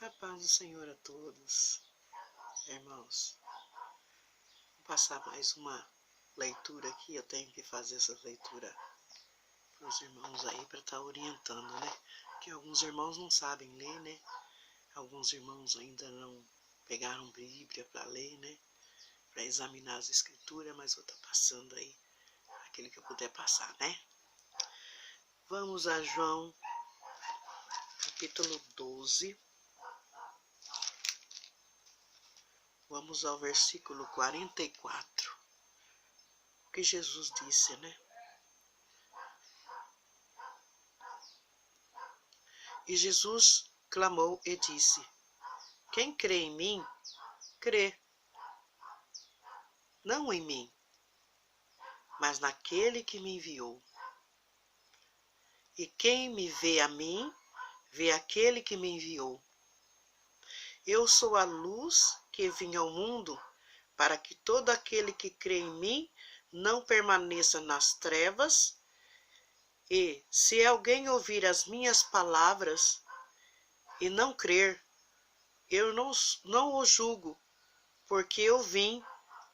A paz do Senhor a todos, irmãos. Vou passar mais uma leitura aqui. Eu tenho que fazer essa leitura para os irmãos aí, para estar orientando, né? Porque alguns irmãos não sabem ler, né? Alguns irmãos ainda não pegaram Bíblia para ler, né? Para examinar as escrituras, mas vou estar passando aí aquele que eu puder passar, né? Vamos a João, capítulo 12. Vamos ao versículo 44, o que Jesus disse, né? E Jesus clamou e disse: quem crê em mim, crê, não em mim, mas naquele que me enviou. E quem me vê a mim, vê aquele que me enviou. Eu sou a luz que vim ao mundo, para que todo aquele que crê em mim não permaneça nas trevas. E, se alguém ouvir as minhas palavras e não crer, eu não o julgo, porque eu vim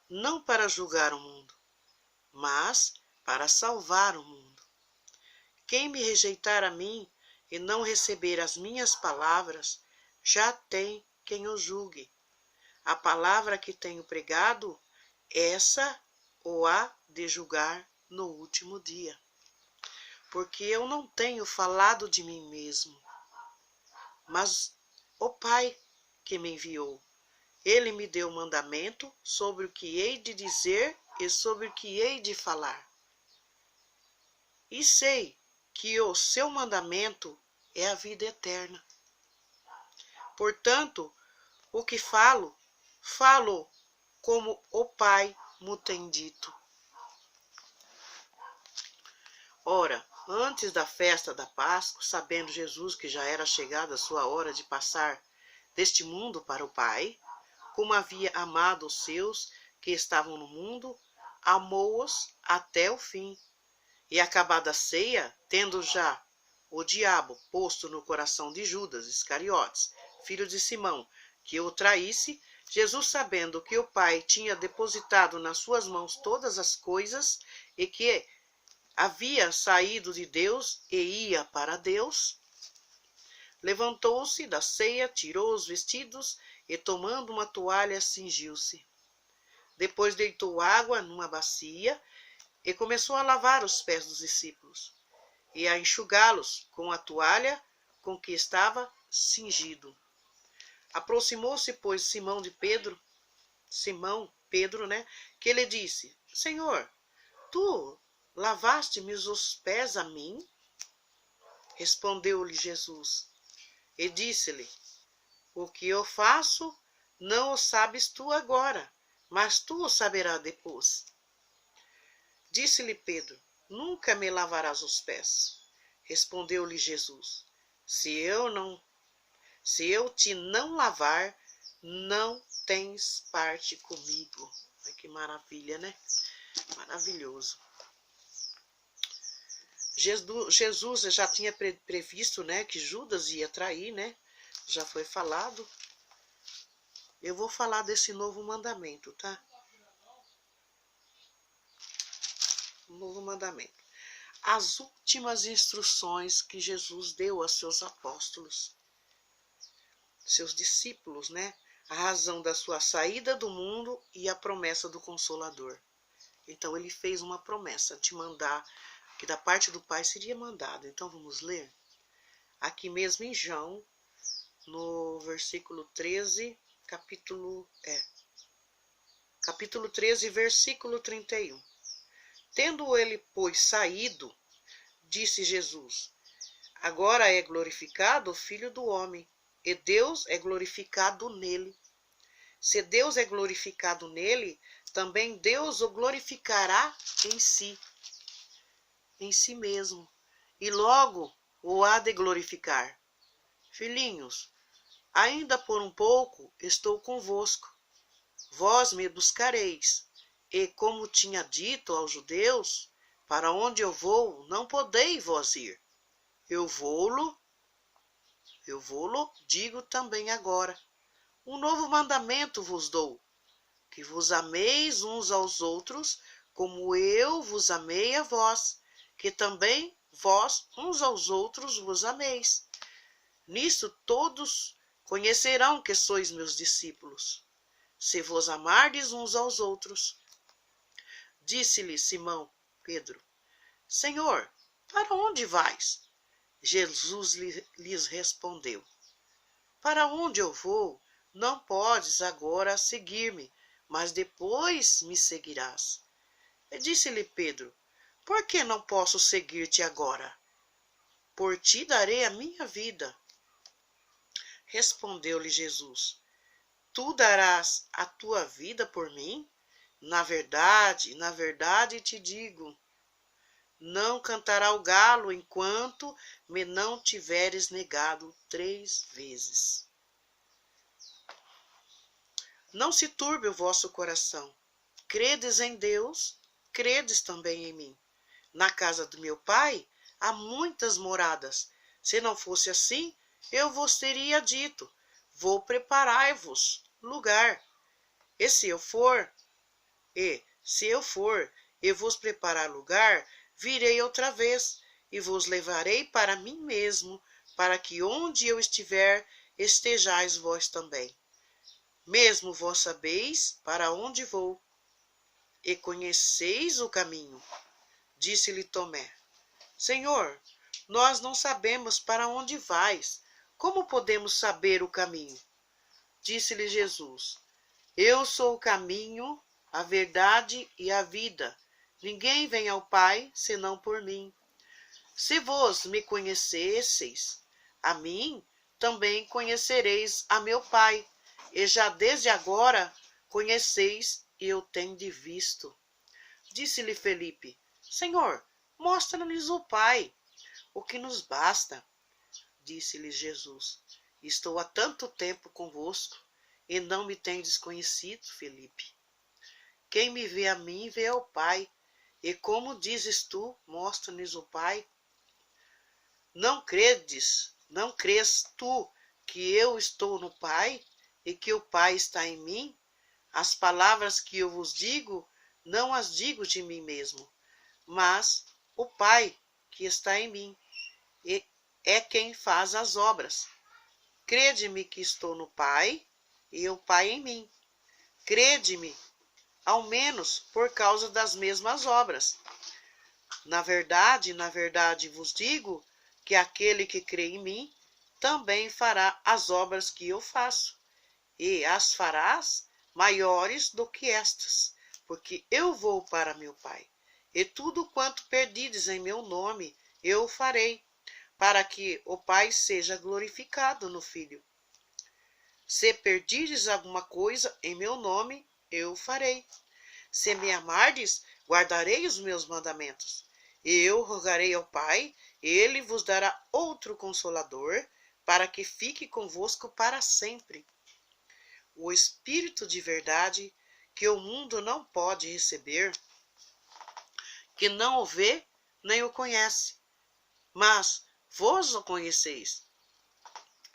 não para julgar o mundo, mas para salvar o mundo. Quem me rejeitar a mim e não receber as minhas palavras, já tem quem o julgue. A palavra que tenho pregado, essa o há de julgar no último dia. Porque eu não tenho falado de mim mesmo, mas o Pai que me enviou. Ele me deu mandamento sobre o que hei de dizer e sobre o que hei de falar. E sei que o seu mandamento é a vida eterna. Portanto, o que falo, falo como o Pai me tem dito. Ora, antes da festa da Páscoa, sabendo Jesus que já era chegada a sua hora de passar deste mundo para o Pai, como havia amado os seus que estavam no mundo, amou-os até o fim. E acabada a ceia, tendo já o diabo posto no coração de Judas Iscariotes, filho de Simão, que o traísse, Jesus, sabendo que o Pai tinha depositado nas suas mãos todas as coisas e que havia saído de Deus e ia para Deus, levantou-se da ceia, tirou os vestidos e, tomando uma toalha, cingiu-se. Depois deitou água numa bacia e começou a lavar os pés dos discípulos e a enxugá-los com a toalha com que estava cingido. Aproximou-se, pois, Simão, Pedro, que lhe disse: Senhor, tu lavaste-me os pés a mim? Respondeu-lhe Jesus e disse-lhe: o que eu faço não o sabes tu agora, mas tu o saberás depois. Disse-lhe Pedro: nunca me lavarás os pés. Respondeu-lhe Jesus: se eu te não lavar, não tens parte comigo. Ai, que maravilha, né? Maravilhoso. Jesus já tinha previsto, né, que Judas ia trair, né? Já foi falado. Eu vou falar desse novo mandamento, tá? Um novo mandamento. As últimas instruções que Jesus deu a seus apóstolos, seus discípulos, né? A razão da sua saída do mundo e a promessa do Consolador. Então, ele fez uma promessa de mandar, que da parte do Pai seria mandado. Então, vamos ler? Aqui mesmo em João, no versículo 13, capítulo 13, versículo 31. Tendo ele, pois, saído, disse Jesus: agora é glorificado o Filho do Homem, e Deus é glorificado nele. Se Deus é glorificado nele, também Deus o glorificará em si mesmo, e logo o há de glorificar. Filhinhos, ainda por um pouco estou convosco. Vós me buscareis, e como tinha dito aos judeus, para onde eu vou, não podeis vós ir. Eu vou-lo eu vou-lo digo também agora. Um novo mandamento vos dou, que vos ameis uns aos outros, como eu vos amei a vós, que também vós uns aos outros vos ameis. Nisto todos conhecerão que sois meus discípulos, se vos amardes uns aos outros. Disse-lhe Simão Pedro: Senhor, para onde vais? Jesus lhes respondeu: Para onde eu vou, não podes agora seguir-me, mas depois me seguirás. E disse-lhe Pedro: Por que não posso seguir-te agora? Por ti darei a minha vida. Respondeu-lhe Jesus: Tu darás a tua vida por mim? Na verdade te digo, não cantará o galo enquanto me não tiveres negado 3 vezes. Não se turbe o vosso coração. Credes em Deus, credes também em mim. Na casa do meu Pai há muitas moradas. Se não fosse assim, eu vos teria dito: vou preparar-vos lugar. E se eu for e vos preparar lugar, virei outra vez e vos levarei para mim mesmo, para que onde eu estiver, estejais vós também. Mesmo vós sabeis para onde vou, e conheceis o caminho. Disse-lhe Tomé: Senhor, nós não sabemos para onde vais. Como podemos saber o caminho? Disse-lhe Jesus: Eu sou o caminho, a verdade e a vida. Ninguém vem ao Pai senão por mim. Se vós me conhecesseis, a mim também conhecereis a meu Pai. E já desde agora conheceis e o tendes visto. Disse-lhe Felipe: Senhor, mostra-nos o Pai, o que nos basta. Disse-lhe Jesus: Estou há tanto tempo convosco, e não me tendes conhecido, Felipe. Quem me vê a mim, vê ao Pai. E como dizes tu, mostra-nos o Pai? Não crês tu que eu estou no Pai, e que o Pai está em mim? As palavras que eu vos digo, não as digo de mim mesmo, mas o Pai que está em mim é quem faz as obras. Crede-me que estou no Pai, e o Pai em mim. Crede-me, ao menos por causa das mesmas obras. Na verdade vos digo que aquele que crê em mim também fará as obras que eu faço, e as farás maiores do que estas, porque eu vou para meu Pai. E tudo quanto pedides em meu nome, eu o farei, para que o Pai seja glorificado no Filho. Se pedirdes alguma coisa em meu nome, eu o farei. Se me amardes, guardarei os meus mandamentos. Eu rogarei ao Pai, ele vos dará outro Consolador, para que fique convosco para sempre. O Espírito de verdade, que o mundo não pode receber, que não o vê nem o conhece, mas vós o conheceis,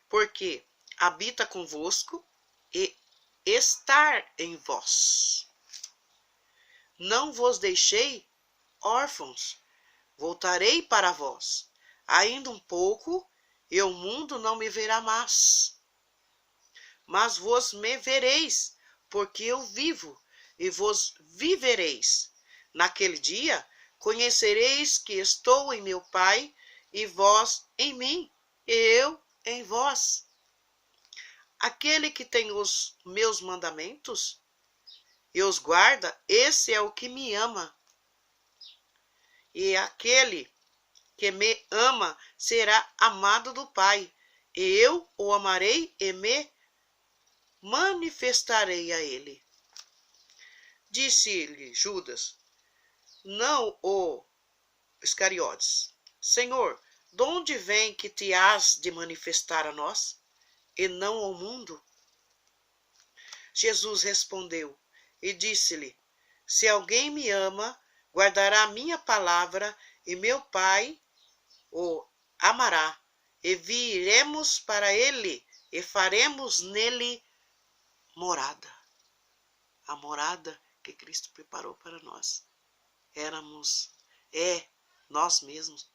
porque habita convosco e estar em vós. Não vos deixei órfãos, voltarei para vós. Ainda um pouco, e o mundo não me verá mais. Mas vos me vereis, porque eu vivo, e vos vivereis. Naquele dia, conhecereis que estou em meu Pai, e vós em mim, e eu em vós. Aquele que tem os meus mandamentos e os guarda, esse é o que me ama. E aquele que me ama será amado do Pai. E eu o amarei e me manifestarei a ele. Disse-lhe Judas, não o Iscariotes: Senhor, de onde vem que te hás de manifestar a nós, e não ao mundo? Jesus respondeu e disse-lhe: Se alguém me ama, guardará a minha palavra, e meu Pai o amará, e viremos para ele e faremos nele morada. A morada que Cristo preparou para nós. Nós mesmos,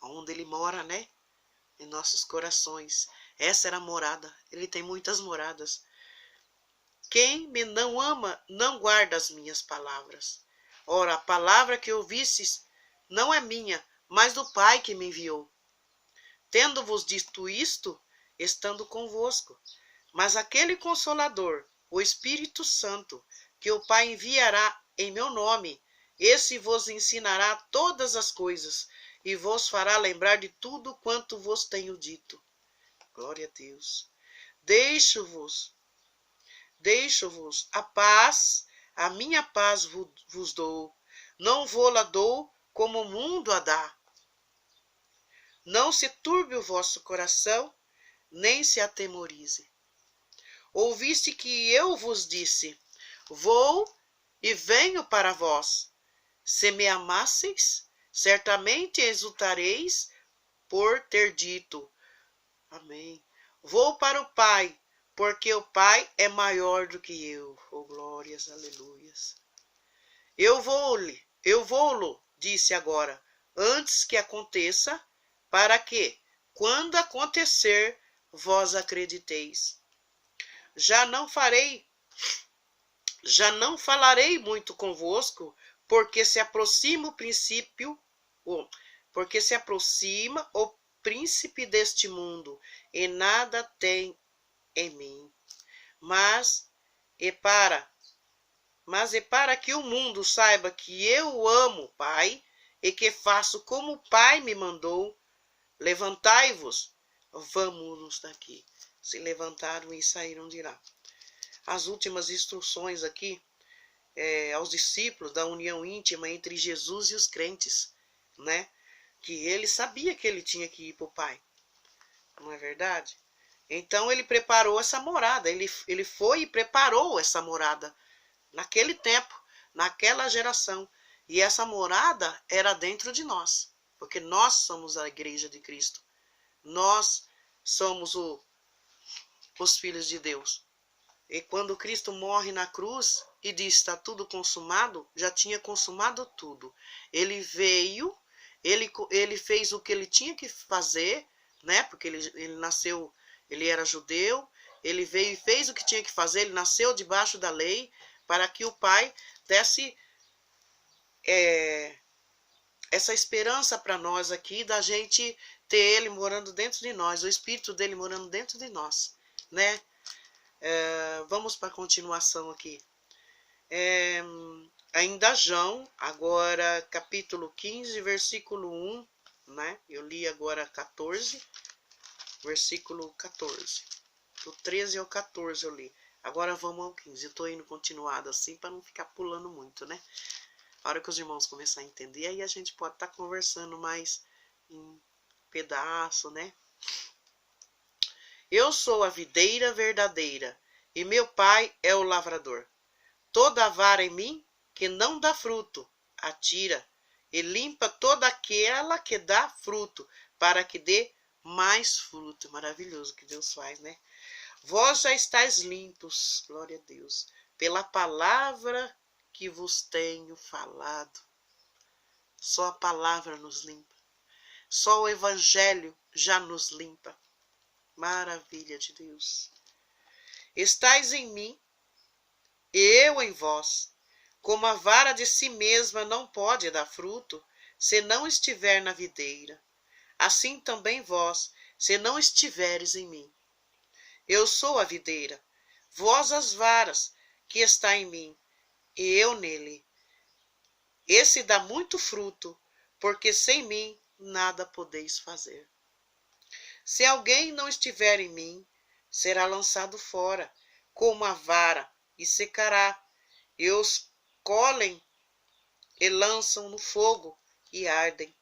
onde ele mora, né? Em nossos corações. Essa era a morada. Ele tem muitas moradas. Quem me não ama, não guarda as minhas palavras. Ora, a palavra que ouvistes não é minha, mas do Pai que me enviou. Tendo-vos dito isto, estando convosco. Mas aquele Consolador, o Espírito Santo, que o Pai enviará em meu nome, esse vos ensinará todas as coisas e vos fará lembrar de tudo quanto vos tenho dito. Glória a Deus. Deixo-vos a paz, a minha paz vos dou. Não vou-la dou como o mundo a dá. Não se turbe o vosso coração, nem se atemorize. Ouviste que eu vos disse, vou e venho para vós. Se me amasseis, certamente exultareis por ter dito. Amém. Vou para o Pai, porque o Pai é maior do que eu. Oh, glórias, aleluias. Eu vou-lo, disse agora, antes que aconteça, para que, quando acontecer, vós acrediteis. Já não falarei muito convosco, porque se aproxima o príncipe deste mundo, e nada tem em mim. Mas é para que o mundo saiba que eu o amo, Pai, e que faço como o Pai me mandou. Levantai-vos, vamos-nos daqui. Se levantaram e saíram de lá. As últimas instruções aqui aos discípulos da união íntima entre Jesus e os crentes, né? Que ele sabia que ele tinha que ir para o Pai, não é verdade? Então ele preparou essa morada, ele foi e preparou essa morada naquele tempo, naquela geração. E essa morada era dentro de nós, porque nós somos a igreja de Cristo. Nós somos os filhos de Deus. E quando Cristo morre na cruz e diz está tudo consumado, já tinha consumado tudo. Ele veio, ele fez o que ele tinha que fazer, né? Porque ele nasceu, ele era judeu, ele veio e fez o que tinha que fazer, ele nasceu debaixo da lei, para que o Pai desse essa esperança para nós aqui, da gente ter ele morando dentro de nós, o Espírito dele morando dentro de nós, né? Vamos para a continuação aqui. Ainda João, agora capítulo 15, versículo 1, né? Eu li agora 14, versículo 14. Do 13 ao 14 eu li. Agora vamos ao 15. Eu estou indo continuado assim para não ficar pulando muito, né? A hora que os irmãos começarem a entender, aí a gente pode estar conversando mais em pedaço, né? Eu sou a videira verdadeira, e meu Pai é o lavrador. Toda vara em mim que não dá fruto, atira, e limpa toda aquela que dá fruto, para que dê mais fruto. Maravilhoso que Deus faz, né? Vós já estáis limpos, glória a Deus, pela palavra que vos tenho falado. Só a palavra nos limpa. Só o Evangelho já nos limpa. Maravilha de Deus. Estais em mim, e eu em vós. Como a vara de si mesma não pode dar fruto, se não estiver na videira. Assim também vós, se não estiveres em mim. Eu sou a videira, vós as varas, que está em mim, e eu nele. Esse dá muito fruto, porque sem mim nada podeis fazer. Se alguém não estiver em mim, será lançado fora, como a vara, e secará. E os colhem e lançam no fogo, e ardem.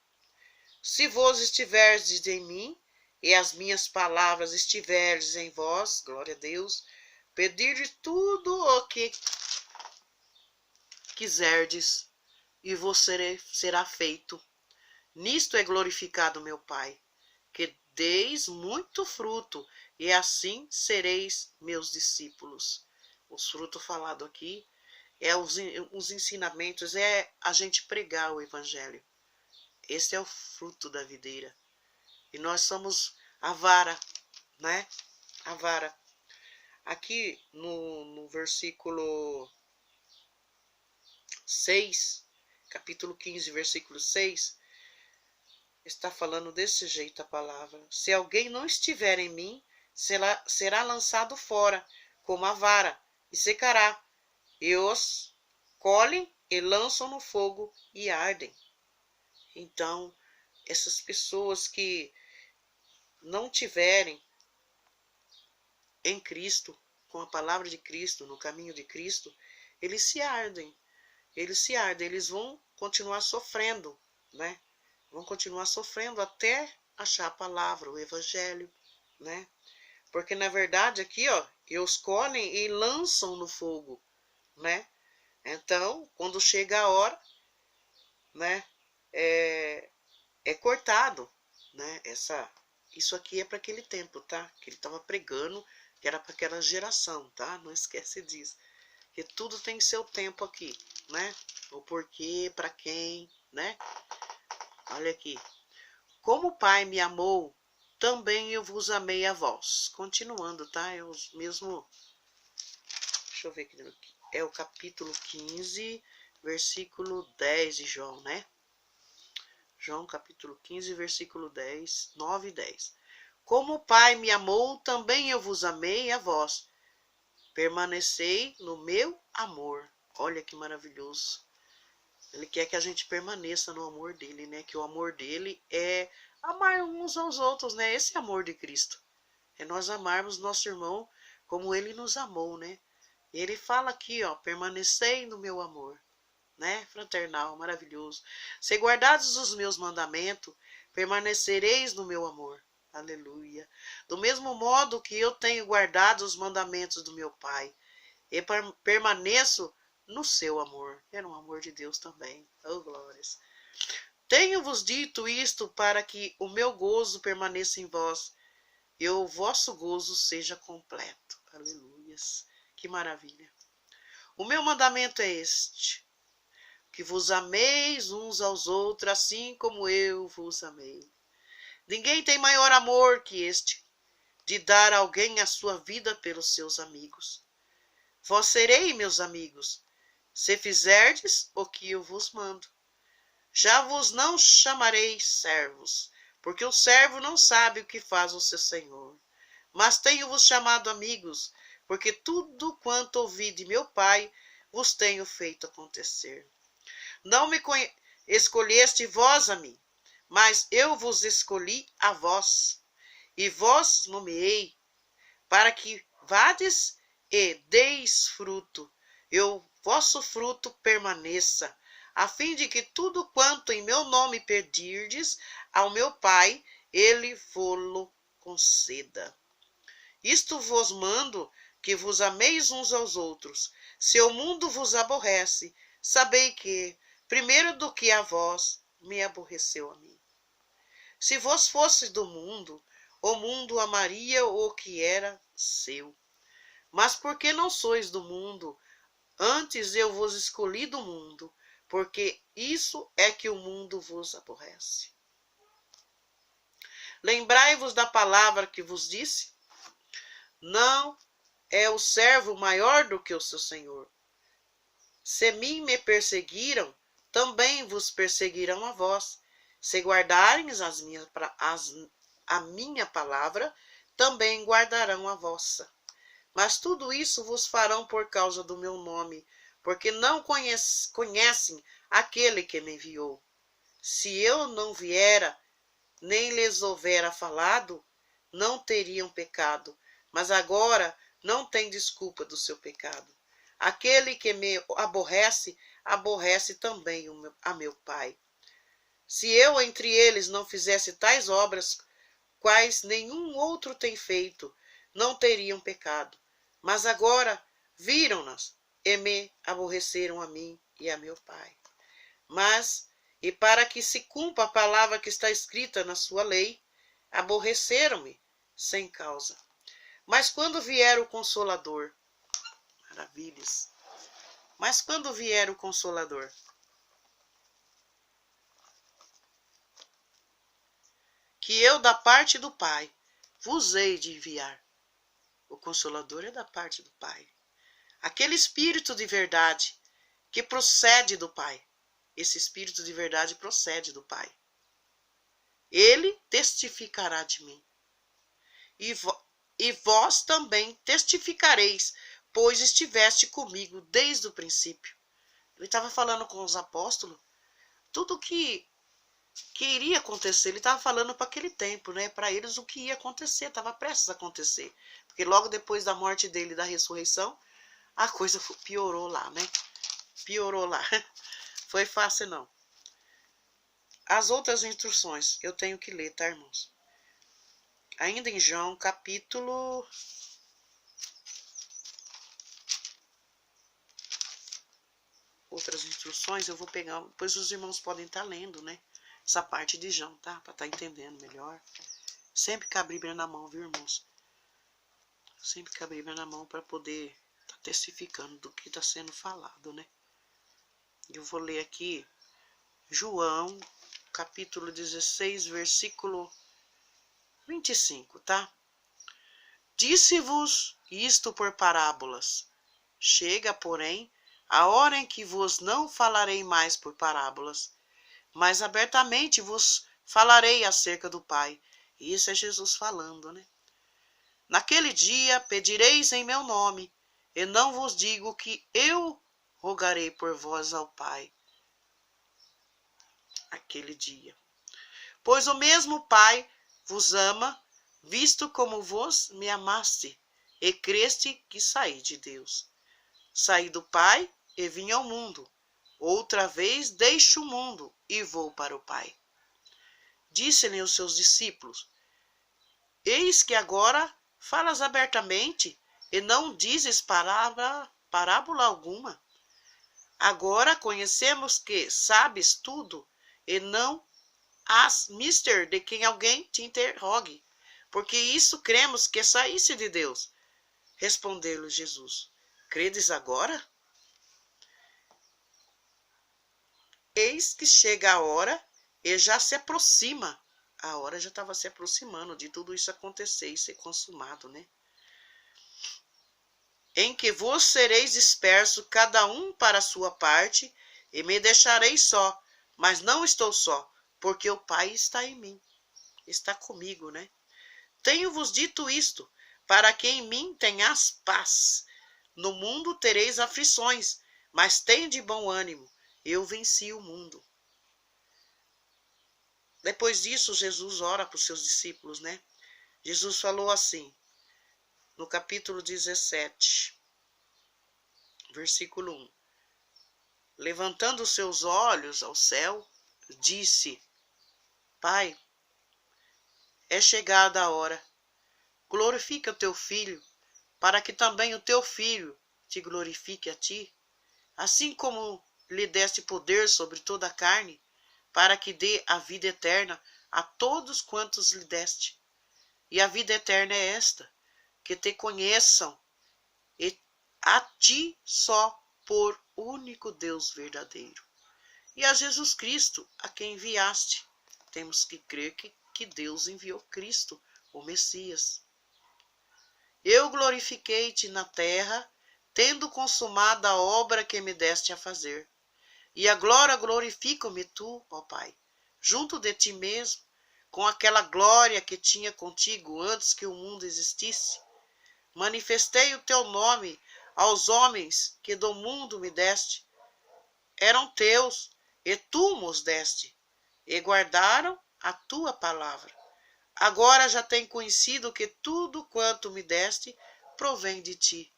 Se vós estiverdes em mim, e as minhas palavras estiverdes em vós, glória a Deus, pedirde tudo o que quiserdes, e vos será feito. Nisto é glorificado meu Pai, que deis muito fruto, e assim sereis meus discípulos. Os frutos falados aqui é os ensinamentos, é a gente pregar o evangelho. Esse é o fruto da videira. E nós somos a vara, né? A vara. Aqui no versículo 6, capítulo 15, versículo 6, está falando desse jeito a palavra. Se alguém não estiver em mim, será lançado fora, como a vara, e secará. E os colhem e lançam no fogo e ardem. Então, essas pessoas que não tiverem em Cristo, com a palavra de Cristo, no caminho de Cristo, eles se ardem, eles vão continuar sofrendo, né? Vão continuar sofrendo até achar a palavra, o evangelho, né? Porque na verdade aqui, ó, eles colhem e lançam no fogo, né? Então, quando chega a hora, né, é cortado, né? Isso aqui é para aquele tempo, tá? Que ele estava pregando, que era para aquela geração, tá? Não esquece disso. Que tudo tem seu tempo aqui, né? O porquê, para quem, né? Olha aqui. Como o Pai me amou, também eu vos amei a vós. Continuando, tá? É os mesmo. Deixa eu ver aqui. É o capítulo 15, versículo 10 de João, né? João capítulo 15, versículo 10, 9 e 10. Como o Pai me amou, também eu vos amei a vós. Permanecei no meu amor. Olha que maravilhoso. Ele quer que a gente permaneça no amor dele, né? Que o amor dele é amar uns aos outros, né? Esse amor de Cristo. É nós amarmos nosso irmão como ele nos amou, né? E ele fala aqui, ó, permanecei no meu amor, né? Fraternal, maravilhoso. Se guardados os meus mandamentos, permanecereis no meu amor. Aleluia. Do mesmo modo que eu tenho guardado os mandamentos do meu Pai, e permaneço no seu amor. Era um amor de Deus também. Oh, glórias. Tenho-vos dito isto para que o meu gozo permaneça em vós e o vosso gozo seja completo. Aleluias. Que maravilha. O meu mandamento é este: que vos ameis uns aos outros, assim como eu vos amei. Ninguém tem maior amor que este, de dar a alguém a sua vida pelos seus amigos. Vós sereis meus amigos, se fizerdes o que eu vos mando. Já vos não chamarei servos, porque o servo não sabe o que faz o seu senhor. Mas tenho-vos chamado amigos, porque tudo quanto ouvi de meu Pai vos tenho feito acontecer. Não me escolheste vós a mim, mas eu vos escolhi a vós, e vós nomeei, para que vades e deis fruto, e o vosso fruto permaneça, a fim de que tudo quanto em meu nome pedirdes ao meu Pai, ele vô-lo conceda. Isto vos mando, que vos ameis uns aos outros. Se o mundo vos aborrece, sabei que, primeiro do que a vós, me aborreceu a mim. Se vós fosseis do mundo, o mundo amaria o que era seu. Mas porque não sois do mundo, antes eu vos escolhi do mundo, porque isso é que o mundo vos aborrece. Lembrai-vos da palavra que vos disse? Não é o servo maior do que o seu senhor. Se mim me perseguiram, também vos perseguirão a vós. Se guardarem a minha palavra, também guardarão a vossa. Mas tudo isso vos farão por causa do meu nome, porque não conhecem aquele que me enviou. Se eu não viera, nem lhes houvera falado, não teriam pecado, mas agora não tem desculpa do seu pecado. Aquele que me aborrece, aborrece também a meu Pai. Se eu entre eles não fizesse tais obras, quais nenhum outro tem feito, não teriam pecado. Mas agora viram-nas e me aborreceram a mim e a meu Pai. Mas, e para que se cumpra a palavra que está escrita na sua lei, aborreceram-me sem causa. Mas quando vier o Consolador, maravilhas, mas quando vier o Consolador, que eu da parte do Pai vos hei de enviar. O Consolador é da parte do Pai. Aquele Espírito de verdade que procede do Pai. Esse Espírito de verdade procede do Pai. Ele testificará de mim. E vós também testificareis, pois estiveste comigo desde o princípio. Ele estava falando com os apóstolos tudo que iria acontecer. Ele estava falando para aquele tempo, né? Para eles o que ia acontecer, estava prestes a acontecer. Porque logo depois da morte dele e da ressurreição, a coisa piorou lá, né? Piorou lá. Foi fácil, não. As outras instruções eu tenho que ler, tá, irmãos? Ainda em João, capítulo... Outras instruções eu vou pegar, depois os irmãos podem estar lendo, né? Essa parte de João, tá? Para estar entendendo melhor. Sempre com a Bíblia na mão, viu, irmãos? Sempre com a Bíblia na mão para poder estar testificando do que está sendo falado, né? Eu vou ler aqui João, capítulo 16, versículo 25, tá? Disse-vos isto por parábolas. Chega, porém, a hora em que vos não falarei mais por parábolas, mas abertamente vos falarei acerca do Pai. E isso é Jesus falando, né? Naquele dia pedireis em meu nome, e não vos digo que eu rogarei por vós ao Pai. Aquele dia. Pois o mesmo Pai vos ama, visto como vos me amaste, e creste que saí de Deus. Saí do Pai e vim ao mundo. Outra vez deixo o mundo e vou para o Pai. Disse-lhe os seus discípulos: Eis que agora falas abertamente e não dizes parábola alguma. Agora conhecemos que sabes tudo e não hás mister de quem alguém te interrogue, porque isso cremos que saísse de Deus. Respondeu-lhe Jesus: Credes agora? Eis que chega a hora e já se aproxima. A hora já estava se aproximando de tudo isso acontecer e ser consumado, né? Em que vos sereis dispersos, cada um para a sua parte, e me deixareis só. Mas não estou só, porque o Pai está em mim. Está comigo, né? Tenho-vos dito isto, para que em mim tenhas paz. No mundo tereis aflições, mas tende bom ânimo. Eu venci o mundo. Depois disso, Jesus ora para os seus discípulos, né? Jesus falou assim, no capítulo 17, versículo 1. Levantando os seus olhos ao céu, disse: Pai, é chegada a hora. Glorifica o teu Filho, para que também o teu Filho te glorifique a ti, assim como lhe deste poder sobre toda a carne, para que dê a vida eterna a todos quantos lhe deste. E a vida eterna é esta, que te conheçam, e a ti só por único Deus verdadeiro, e a Jesus Cristo, a quem enviaste. Temos que crer que Deus enviou Cristo, o Messias. Eu glorifiquei-te na terra, tendo consumado a obra que me deste a fazer. E agora glorifico-me tu, ó Pai, junto de ti mesmo, com aquela glória que tinha contigo antes que o mundo existisse. Manifestei o teu nome aos homens que do mundo me deste. Eram teus, e tu mos deste, e guardaram a tua palavra. Agora já têm conhecido que tudo quanto me deste provém de ti.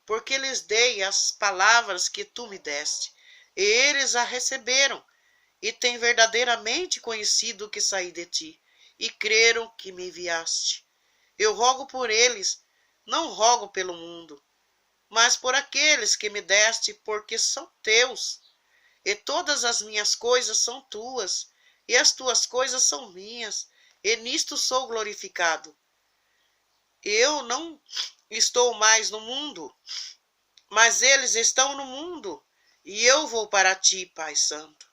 Porque lhes dei as palavras que tu me deste, e eles a receberam, e têm verdadeiramente conhecido que saí de ti, e creram que me enviaste. Eu rogo por eles, não rogo pelo mundo, mas por aqueles que me deste, porque são teus. E todas as minhas coisas são tuas, e as tuas coisas são minhas, e nisto sou glorificado. Eu não estou mais no mundo, mas eles estão no mundo, e eu vou para ti, Pai Santo.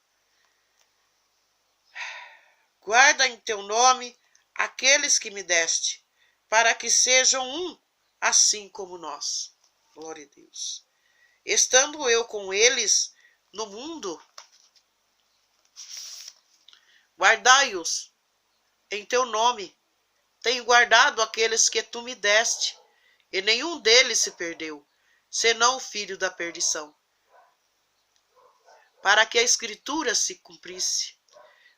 Guarda em teu nome aqueles que me deste, para que sejam um, assim como nós. Glória a Deus. Estando eu com eles no mundo, guardai-os em teu nome. Tenho guardado aqueles que tu me deste, e nenhum deles se perdeu, senão o filho da perdição, para que a Escritura se cumprisse.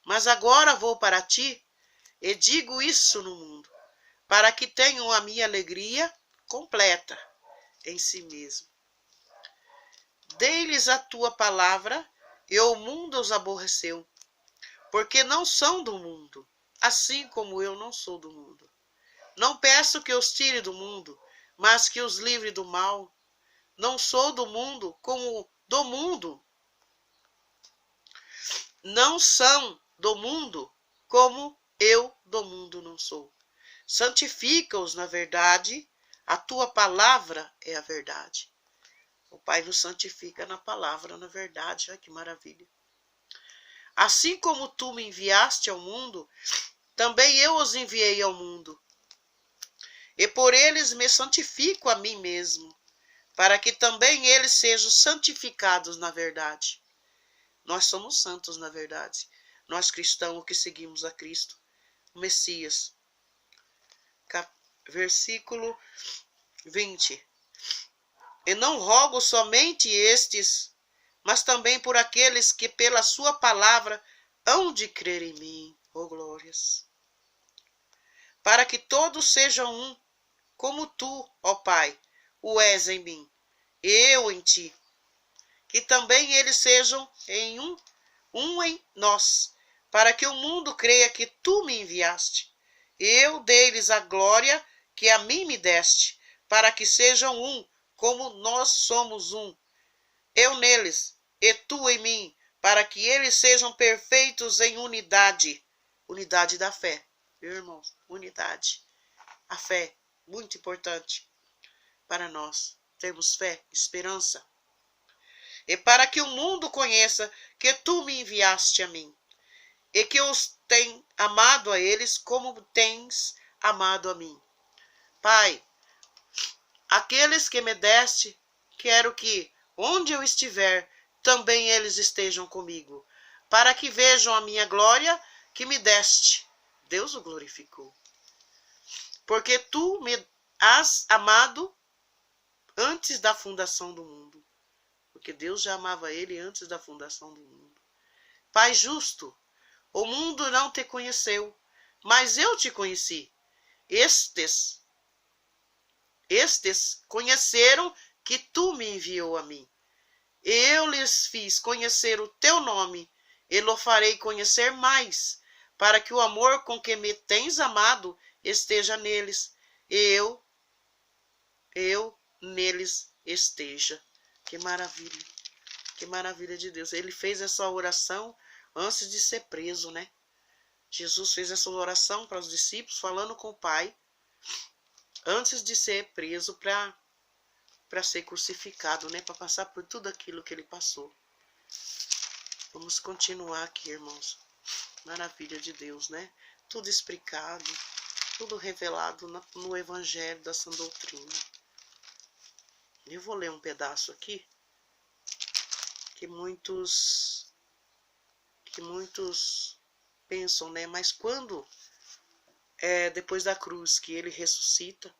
Mas agora vou para ti, e digo isso no mundo, para que tenham a minha alegria completa em si mesmo. Dei-lhes a tua palavra, e o mundo os aborreceu, porque não são do mundo, assim como eu não sou do mundo. Não peço que os tire do mundo, mas que os livre do mal. Não sou do mundo, como do mundo. Não são do mundo, como eu do mundo não sou. Santifica-os na verdade, a tua palavra é a verdade. O Pai nos santifica na palavra, na verdade. Olha que maravilha. Assim como tu me enviaste ao mundo, também eu os enviei ao mundo. E por eles me santifico a mim mesmo, para que também eles sejam santificados na verdade. Nós somos santos na verdade. Nós cristãos que seguimos a Cristo, o Messias. Versículo 20. E não rogo somente estes, mas também por aqueles que pela sua palavra hão de crer em mim. Oh, glórias! Para que todos sejam um, como tu, ó Pai, o és em mim, eu em ti. Que também eles sejam em um em nós, para que o mundo creia que tu me enviaste. Eu dei-lhes a glória que a mim me deste, para que sejam um, como nós somos um. Eu neles, e tu em mim, para que eles sejam perfeitos em unidade. Unidade da fé, irmãos, unidade. A fé, muito importante para nós termos fé, esperança. E para que o mundo conheça que tu me enviaste a mim, e que os tem amado a eles como tens amado a mim. Pai, aqueles que me deste, quero que, onde eu estiver, também eles estejam comigo, para que vejam a minha glória que me deste. Deus o glorificou. Porque tu me has amado antes da fundação do mundo. Porque Deus já amava ele antes da fundação do mundo. Pai justo, o mundo não te conheceu, mas eu te conheci. Estes conheceram que tu me enviou a mim. Eu lhes fiz conhecer o teu nome, e lo farei conhecer mais, para que o amor com que me tens amado esteja neles, e eu neles esteja. Que maravilha de Deus. Ele fez essa oração antes de ser preso, né? Jesus fez essa oração para os discípulos, falando com o Pai, antes de ser preso para ser crucificado, né? Para passar por tudo aquilo que ele passou. Vamos continuar aqui, irmãos. Maravilha de Deus, né? Tudo explicado, tudo revelado no Evangelho da Sã Doutrina. Eu vou ler um pedaço aqui, que muitos pensam, né? Mas quando, depois da cruz, que ele ressuscita,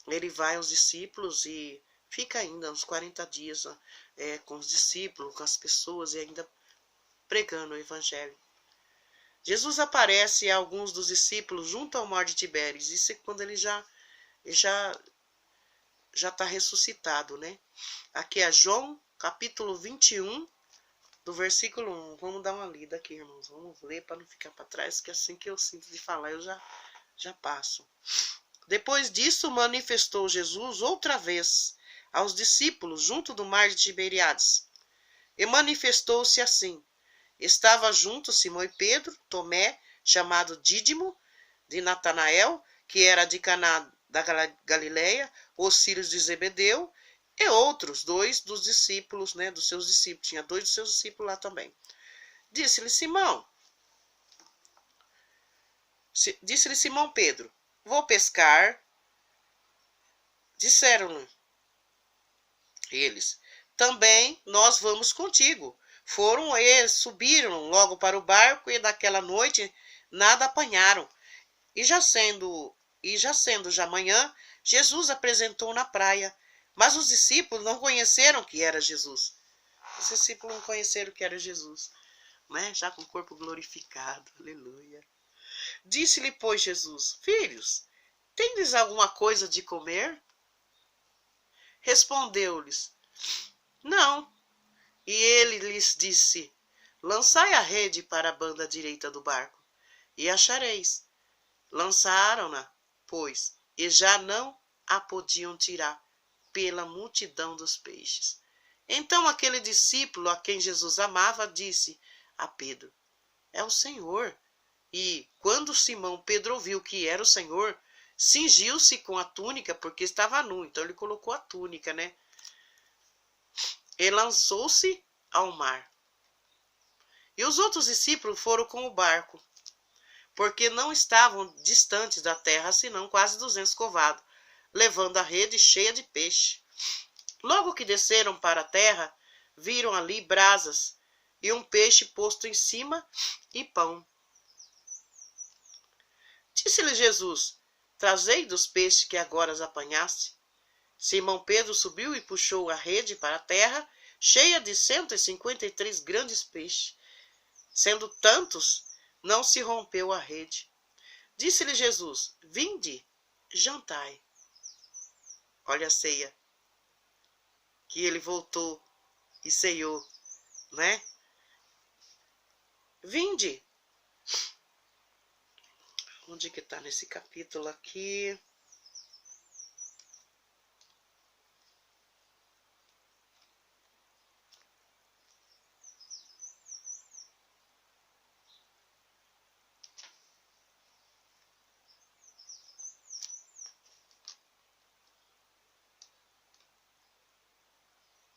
ele vai aos discípulos e fica ainda uns 40 dias com os discípulos, com as pessoas, e ainda pregando o Evangelho. Jesus aparece a alguns dos discípulos junto ao mar de Tibérias. Isso é quando ele já está ressuscitado, né? Aqui é João, capítulo 21, do versículo 1. Vamos dar uma lida aqui, irmãos. Vamos ler para não ficar para trás, que assim que eu sinto de falar, eu já passo. Depois disso, manifestou Jesus outra vez aos discípulos junto do mar de Tiberíades. E manifestou-se assim. Estava junto Simão e Pedro, Tomé, chamado Dídimo, de Natanael, que era de Caná da Galileia, os filhos de Zebedeu, e outros dois dos discípulos, né, dos seus discípulos. Tinha dois dos seus discípulos lá também. Disse-lhe Simão Pedro, vou pescar. Disseram-lhe eles, também nós vamos contigo. Foram eles, subiram logo para o barco e daquela noite nada apanharam. E já sendo já manhã, Jesus apresentou na praia, mas os discípulos não conheceram que era Jesus. Os discípulos não conheceram que era Jesus, né? Já com o corpo glorificado, aleluia. Disse-lhe, pois, Jesus, filhos, tendes alguma coisa de comer? Respondeu-lhes, não. E ele lhes disse, lançai a rede para a banda direita do barco, e achareis. Lançaram-na, pois, e já não a podiam tirar, pela multidão dos peixes. Então aquele discípulo a quem Jesus amava disse a Pedro, é o Senhor. E, quando Simão Pedro ouviu que era o Senhor, cingiu-se com a túnica, porque estava nu. Então ele colocou a túnica, né? E lançou-se ao mar. E os outros discípulos foram com o barco, porque não estavam distantes da terra, senão quase 200 covados, levando a rede cheia de peixe. Logo que desceram para a terra, viram ali brasas e um peixe posto em cima e pão. Disse-lhe Jesus, trazei dos peixes que agora apanhaste. Simão Pedro subiu e puxou a rede para a terra, cheia de 153 grandes peixes. Sendo tantos, não se rompeu a rede. Disse-lhe Jesus, vinde, jantai. Olha a ceia, que ele voltou e ceiou, né? Vinde. Onde que está nesse capítulo aqui?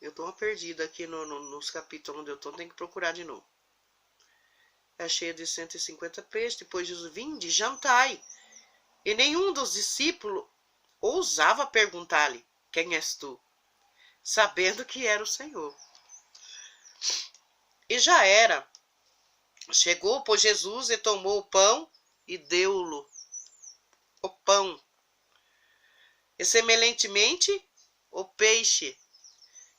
Eu tô uma perdida aqui nos capítulos onde eu tô, tenho que procurar de novo. É cheia de 150 peixes, depois Jesus, vinde, jantai. E nenhum dos discípulos ousava perguntar-lhe, quem és tu? Sabendo que era o Senhor. E já era. Chegou, pois, Jesus e tomou o pão e deu-lo. O pão. E semelhantemente, o peixe.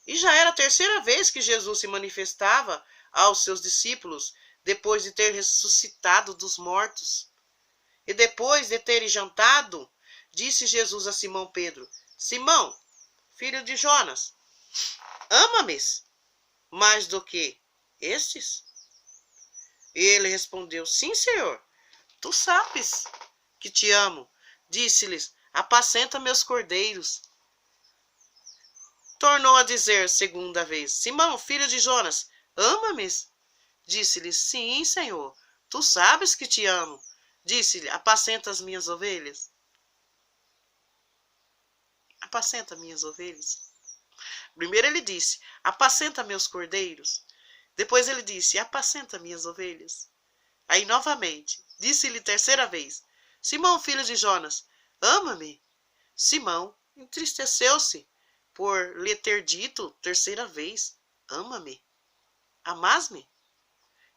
E já era a terceira vez que Jesus se manifestava aos seus discípulos, depois de ter ressuscitado dos mortos. E depois de terem jantado, disse Jesus a Simão Pedro, Simão, filho de Jonas, ama-me mais do que estes? E ele respondeu, sim, Senhor, tu sabes que te amo. Disse-lhes, apacenta meus cordeiros. Tornou a dizer segunda vez, Simão, filho de Jonas, ama-me? Disse-lhe, sim, Senhor, tu sabes que te amo. Disse-lhe, apacenta as minhas ovelhas. Apacenta minhas ovelhas. Primeiro ele disse, apacenta meus cordeiros. Depois ele disse, apacenta minhas ovelhas. Aí novamente, disse-lhe terceira vez, Simão, filho de Jonas, ama-me? Simão entristeceu-se por lhe ter dito terceira vez, ama-me? Amas-me?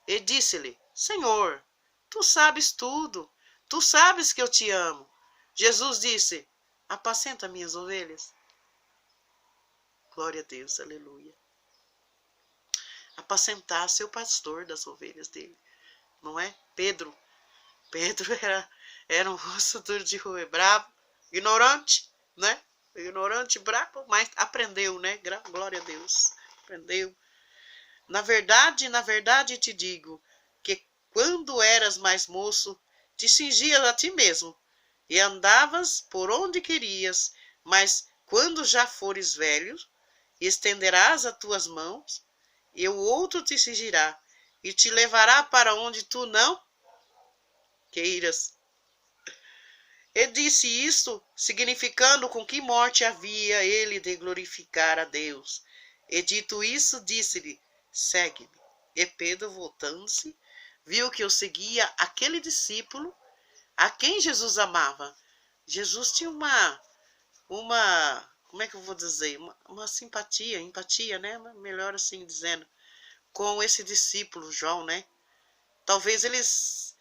E disse-lhe, Senhor, tu sabes tudo, tu sabes que eu te amo. Jesus disse, apacenta minhas ovelhas. Glória a Deus, aleluia. Apacentar, ser o pastor das ovelhas dele, não é? Pedro era um rosto duro de roer, bravo, ignorante, né? Ignorante, bravo, mas aprendeu, né? Glória a Deus, aprendeu. Na verdade te digo, que quando eras mais moço, te cingias a ti mesmo, e andavas por onde querias, mas quando já fores velho, estenderás as tuas mãos, e o outro te cingirá, e te levará para onde tu não queiras. E disse isto, significando com que morte havia ele de glorificar a Deus. E dito isso, disse-lhe, segue-me. E Pedro, voltando-se, viu que o seguia aquele discípulo a quem Jesus amava. Jesus tinha como é que eu vou dizer? Uma simpatia, empatia, né? Melhor assim dizendo, com esse discípulo João, né? Talvez eles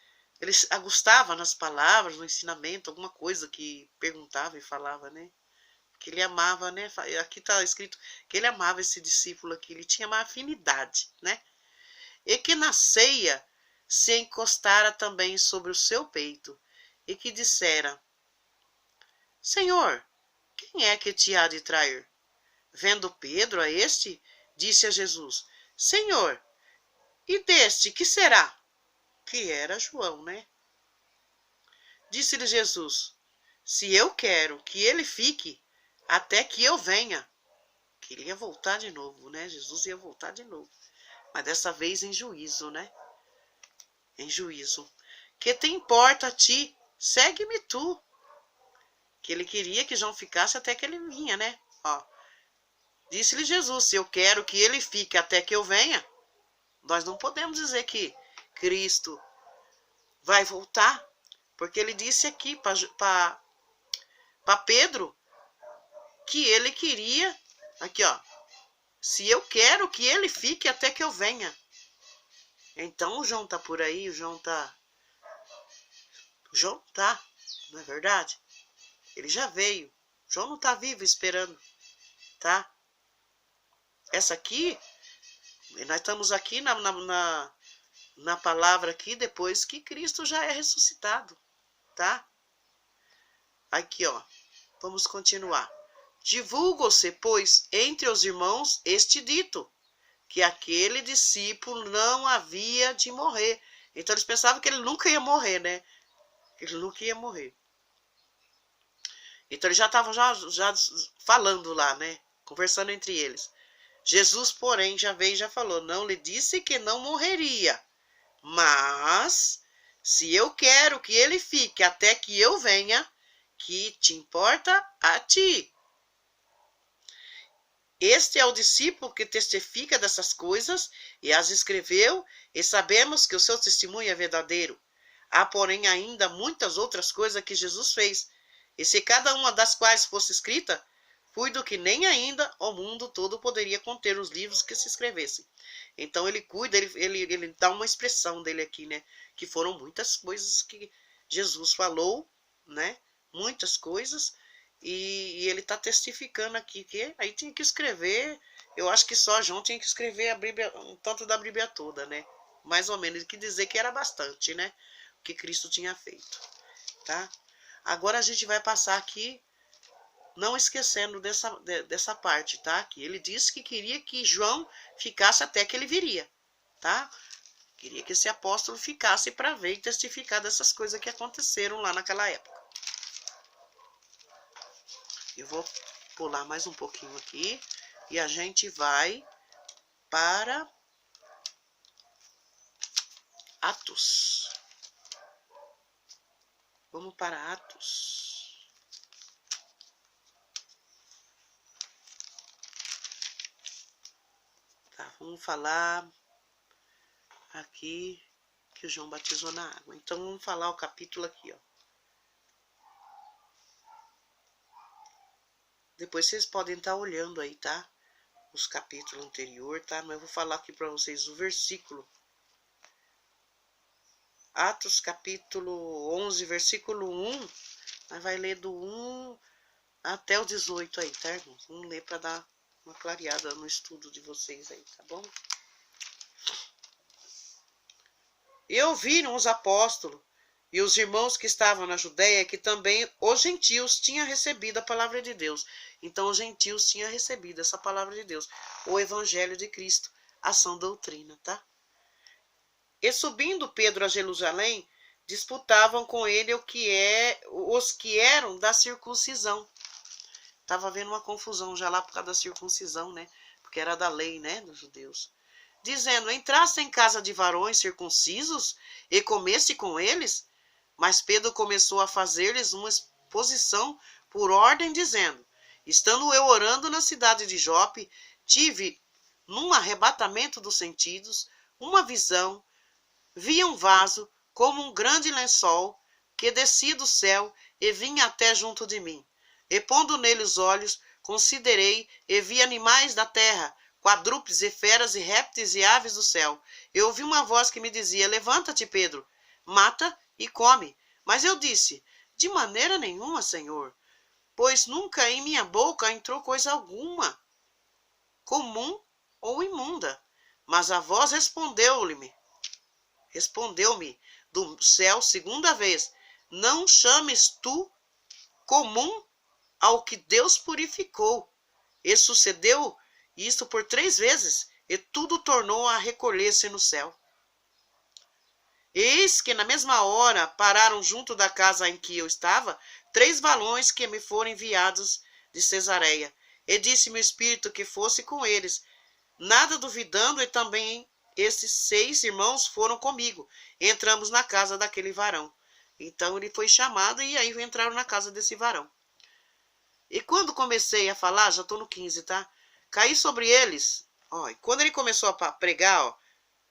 gostavam nas palavras, no ensinamento, alguma coisa que perguntava e falava, né? Que ele amava, né? Aqui está escrito que ele amava esse discípulo aqui, ele tinha uma afinidade, né? E que na ceia se encostara também sobre o seu peito, e que dissera, Senhor, quem é que te há de trair? Vendo Pedro a este, disse a Jesus, Senhor, e deste que será? Que era João, né? Disse-lhe Jesus, se eu quero que ele fique até que eu venha. Que ele ia voltar de novo, né? Jesus ia voltar de novo. Mas dessa vez em juízo, né? Em juízo. Que te importa a ti? Segue-me tu. Que ele queria que João ficasse até que ele vinha, né? Ó. Disse-lhe Jesus, se eu quero que ele fique até que eu venha, nós não podemos dizer que Cristo vai voltar, porque ele disse aqui para Pedro que ele queria, aqui ó, se eu quero que ele fique até que eu venha. Então o João tá por aí, o João tá, não é verdade? Ele já veio, o João não tá vivo esperando, tá? Essa aqui, nós estamos aqui na palavra aqui, depois que Cristo já é ressuscitado, tá? Aqui, ó, vamos continuar. Divulgou-se, pois, entre os irmãos este dito, que aquele discípulo não havia de morrer. Então eles pensavam que ele nunca ia morrer, né? Ele nunca ia morrer. Então eles já estavam já falando lá, né? Conversando entre eles. Jesus, porém, já veio e já falou, não lhe disse que não morreria, mas se eu quero que ele fique até que eu venha, que te importa a ti? Este é o discípulo que testifica dessas coisas e as escreveu, e sabemos que o seu testemunho é verdadeiro. Há, porém, ainda muitas outras coisas que Jesus fez, e se cada uma das quais fosse escrita, cuido que nem ainda o mundo todo poderia conter os livros que se escrevessem. Então ele cuida, ele dá uma expressão dele aqui, né? Que foram muitas coisas que Jesus falou, né? Muitas coisas, e ele está testificando aqui que aí tinha que escrever, eu acho que só João tinha que escrever a Bíblia, um tanto da Bíblia toda, né? Mais ou menos, que dizer que era bastante, né? O que Cristo tinha feito, tá? Agora a gente vai passar aqui, não esquecendo dessa parte, tá? Que ele disse que queria que João ficasse até que ele viria, tá? Queria que esse apóstolo ficasse para ver e testificar dessas coisas que aconteceram lá naquela época. Eu vou pular mais um pouquinho aqui e a gente vai para Atos. Vamos para Atos. Tá, vamos falar aqui que o João batizou na água. Então vamos falar o capítulo aqui, ó. Depois vocês podem estar olhando aí, tá? Os capítulos anteriores, tá? Mas eu vou falar aqui para vocês o versículo. Atos capítulo 11, versículo 1. Nós vai ler do 1 até o 18 aí, tá, irmãos? Vamos ler para dar uma clareada no estudo de vocês aí, tá bom? E ouviram os apóstolos e os irmãos que estavam na Judéia que também os gentios tinham recebido a palavra de Deus. Então os gentios tinham recebido essa palavra de Deus, o evangelho de Cristo, a sã doutrina, tá? E subindo Pedro a Jerusalém, disputavam com ele os que eram da circuncisão. Estava havendo uma confusão já lá por causa da circuncisão, né? Porque era da lei, né, dos judeus. Dizendo, entraste em casa de varões circuncisos e comeste com eles? Mas Pedro começou a fazer-lhes uma exposição por ordem, dizendo: estando eu orando na cidade de Jope, tive, num arrebatamento dos sentidos, uma visão. Vi um vaso, como um grande lençol, que descia do céu e vinha até junto de mim. E pondo nele os olhos, considerei e vi animais da terra, quadrúpedes e feras e répteis e aves do céu. Eu ouvi uma voz que me dizia: levanta-te, Pedro, mata e come. Mas eu disse: de maneira nenhuma, Senhor, pois nunca em minha boca entrou coisa alguma, comum ou imunda. Mas a voz respondeu-me do céu segunda vez: não chames tu comum ao que Deus purificou. E sucedeu isto por 3 vezes, e tudo tornou a recolher-se no céu. Eis que na mesma hora pararam junto da casa em que eu estava 3 varões que me foram enviados de Cesareia. E disse-me o Espírito que fosse com eles, nada duvidando, e também esses 6 irmãos foram comigo. Entramos na casa daquele varão. Então ele foi chamado e aí entraram na casa desse varão. E quando comecei a falar, já estou no 15, tá? Caí sobre eles. Ó, e quando ele começou a pregar, ó,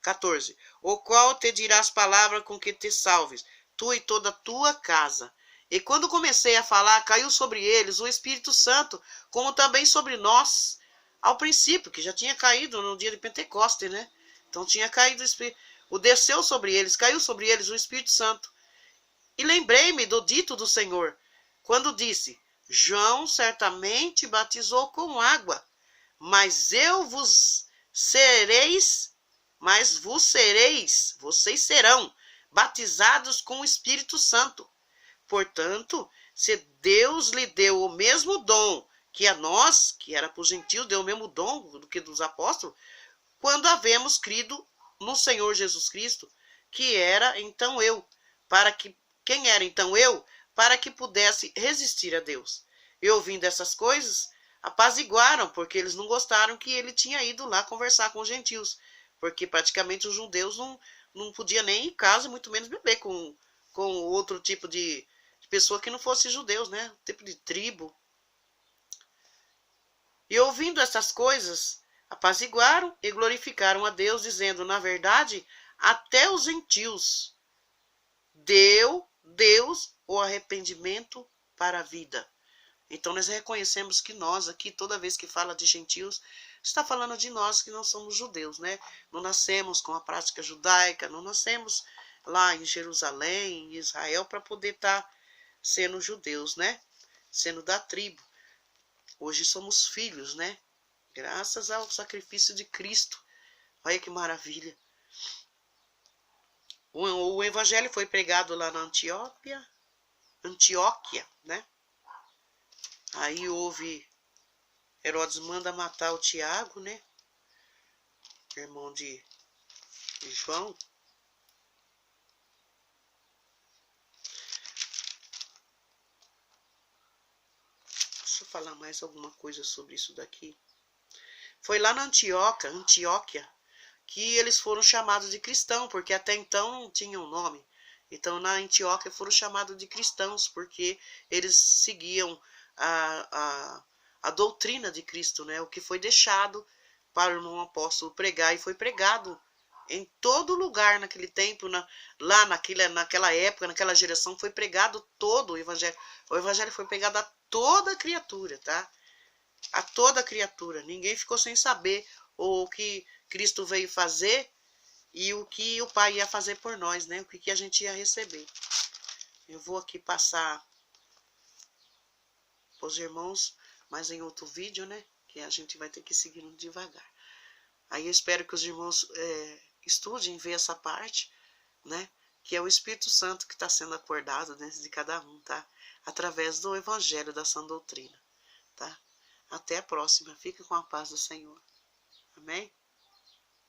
14. O qual te dirá as palavras com que te salves, tu e toda a tua casa. E quando comecei a falar, caiu sobre eles o Espírito Santo, como também sobre nós, ao princípio, que já tinha caído no dia de Pentecostes, né? Então tinha caído o desceu sobre eles, caiu sobre eles o Espírito Santo. E lembrei-me do dito do Senhor, quando disse: João certamente batizou com água, mas vocês serão batizados com o Espírito Santo. Portanto, se Deus lhe deu o mesmo dom que a nós, que era para os gentios, deu o mesmo dom do que dos apóstolos, quando havemos crido no Senhor Jesus Cristo, que era então eu, quem era então eu, para que pudesse resistir a Deus. E ouvindo essas coisas, apaziguaram, porque eles não gostaram que ele tinha ido lá conversar com os gentios, porque praticamente os judeus não podiam nem ir em casa, muito menos beber com outro tipo de pessoa que não fosse judeus, né? Tipo de tribo. E ouvindo essas coisas, apaziguaram e glorificaram a Deus, dizendo: na verdade, até os gentios deu Deus o arrependimento para a vida. Então nós reconhecemos que nós aqui, toda vez que fala de gentios, está falando de nós que não somos judeus, né? Não nascemos com a prática judaica, não nascemos lá em Jerusalém, em Israel, para poder estar sendo judeus, né? Sendo da tribo. Hoje somos filhos, né? Graças ao sacrifício de Cristo. Olha que maravilha. O evangelho foi pregado lá na Antioquia, né? Aí houve, Herodes manda matar o Tiago, né? Irmão de João. Deixa eu falar mais alguma coisa sobre isso daqui. Foi lá na Antioquia, que eles foram chamados de cristãos, porque até então não tinham nome. Então na Antioquia foram chamados de cristãos, porque eles seguiam a doutrina de Cristo, né? O que foi deixado para o irmão apóstolo pregar, e foi pregado em todo lugar naquele tempo, lá naquela época, naquela geração, foi pregado todo o evangelho. O evangelho foi pregado a toda criatura, tá? A toda criatura. Ninguém ficou sem saber o que Cristo veio fazer e o que o Pai ia fazer por nós, né? O que a gente ia receber. Eu vou aqui passar para os irmãos, mas em outro vídeo, né? Que a gente vai ter que seguir devagar. Aí eu espero que os irmãos estudem, ver essa parte, né? Que é o Espírito Santo que está sendo acordado dentro de cada um, tá? Através do Evangelho da sã doutrina, tá? Até a próxima. Fica com a paz do Senhor. Amém?